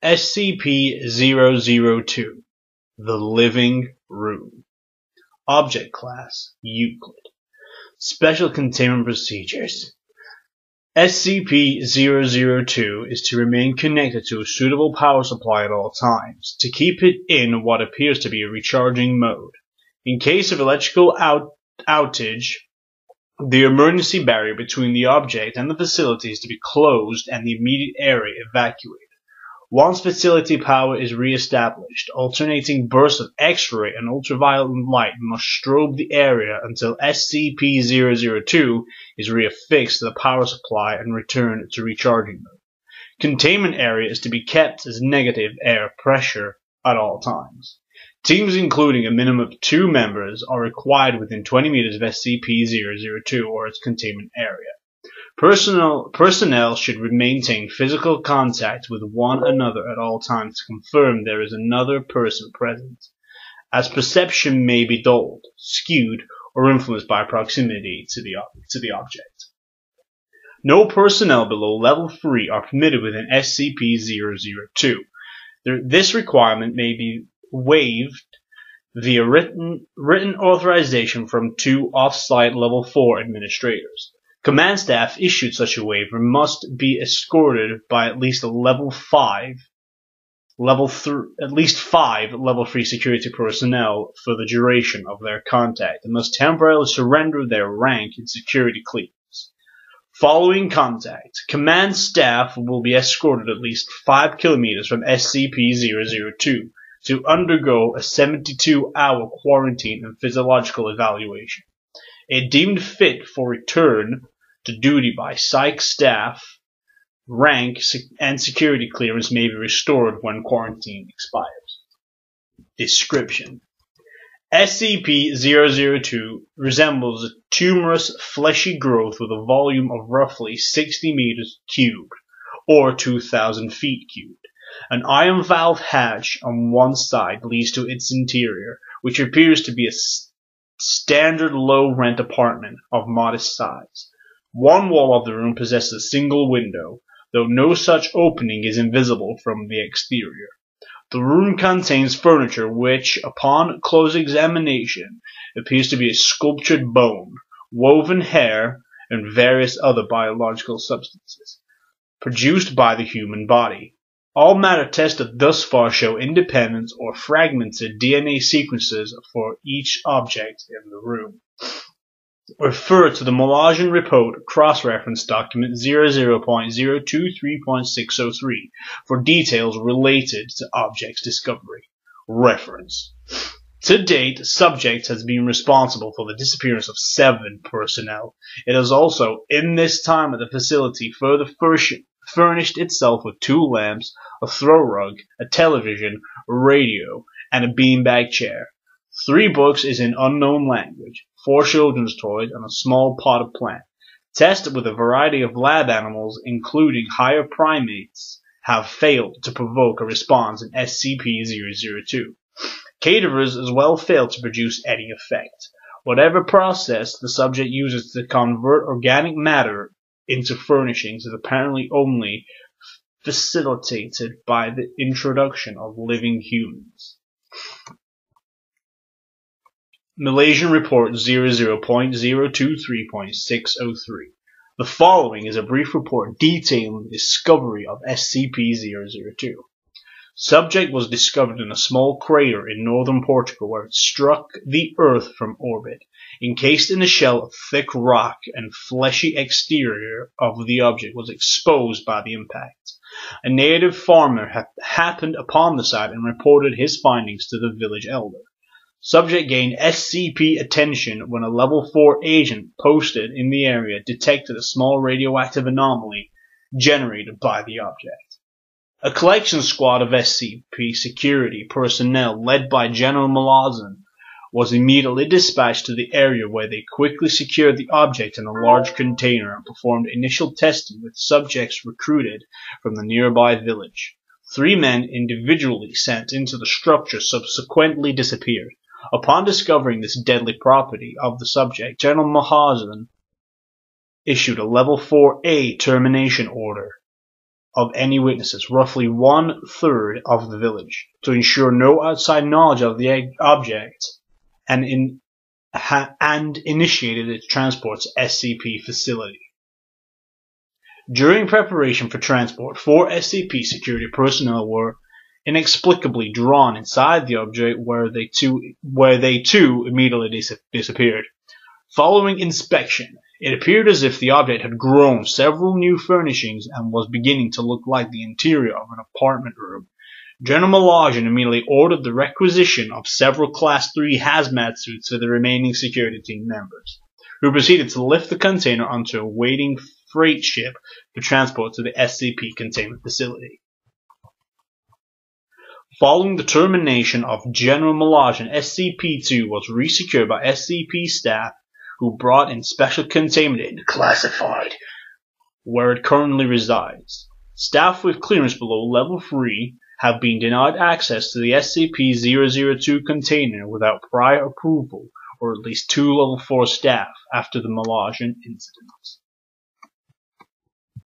SCP-002 The Living Room. Object Class Euclid. Special Containment Procedures. SCP-002 is to remain connected to a suitable power supply at all times, to keep it in what appears to be a recharging mode. In case of electrical outage, the emergency barrier between the object and the facility is to be closed and the immediate area evacuated. Once facility power is re-established, alternating bursts of X-ray and ultraviolet light must strobe the area until SCP-002 is reaffixed to the power supply and returned to recharging mode. Containment area is to be kept as negative air pressure at all times. Teams including a minimum of 2 members are required within 20 meters of SCP-002 or its containment area. Personnel should maintain physical contact with one another at all times to confirm there is another person present, as perception may be dulled, skewed, or influenced by proximity to the object. No personnel below level 3 are permitted within SCP-002. This requirement may be waived via written authorization from 2 off-site level 4 administrators. Command staff issued such a waiver must be escorted by at least level 5 level 3 security personnel for the duration of their contact and must temporarily surrender their rank in security clearance. Following contact, command staff will be escorted at least 5 kilometers from SCP-002 to undergo a 72-hour quarantine and physiological evaluation. If deemed fit for return to duty by psych staff, rank and security clearance may be restored when quarantine expires. Description: SCP-002 resembles a tumorous, fleshy growth with a volume of roughly 60 meters cubed, or 2,000 feet cubed. An iron valve hatch on one side leads to its interior, which appears to be a standard low-rent apartment of modest size. One wall of the room possesses a single window, though no such opening is invisible from the exterior. The room contains furniture which, upon close examination, appears to be a sculptured bone, woven hair, and various other biological substances produced by the human body. All matter tested thus far show independent or fragmented DNA sequences for each object in the room. Refer to the Malajan Report Cross-Reference Document 00.023.603 for details related to objects discovery. Reference. To date, subject has been responsible for the disappearance of 7 personnel. It has also, in this time at the facility, further furnished itself with 2 lamps, a throw rug, a television, a radio, and a beanbag chair. 3 books is in unknown language, 4 children's toys, and a small potted plant. Tests with a variety of lab animals, including higher primates, have failed to provoke a response in SCP-002. Caterers as well failed to produce any effect. Whatever process the subject uses to convert organic matter into furnishings is apparently only facilitated by the introduction of living humans. Malaysian Report 00.023.603. The following is a brief report detailing the discovery of SCP-002. Subject was discovered in a small crater in northern Portugal where it struck the Earth from orbit. Encased in a shell of thick rock and fleshy exterior of the object was exposed by the impact. A native farmer happened upon the site and reported his findings to the village elder. Subject gained SCP attention when a level 4 agent posted in the area detected a small radioactive anomaly generated by the object. A collection squad of SCP security personnel led by General Malazan was immediately dispatched to the area where they quickly secured the object in a large container and performed initial testing with subjects recruited from the nearby village. 3 men individually sent into the structure subsequently disappeared. Upon discovering this deadly property of the subject, General Malazan issued a Level 4A termination order. of any witnesses, roughly 1/3 of the village, to ensure no outside knowledge of the object, and initiated its transport to SCP facility. During preparation for transport, 4 SCP security personnel were inexplicably drawn inside the object, where they too immediately disappeared. Following inspection, it appeared as if the object had grown several new furnishings and was beginning to look like the interior of an apartment room. General Malajan immediately ordered the requisition of several Class 3 hazmat suits for the remaining security team members, who proceeded to lift the container onto a waiting freight ship for transport to the SCP containment facility. Following the termination of General Malajan, SCP-2 was resecured by SCP staff, who brought in special containment into classified, where it currently resides. Staff with clearance below Level 3 have been denied access to the SCP-002 container without prior approval, or at least 2 Level 4 staff, after the Malajan incident.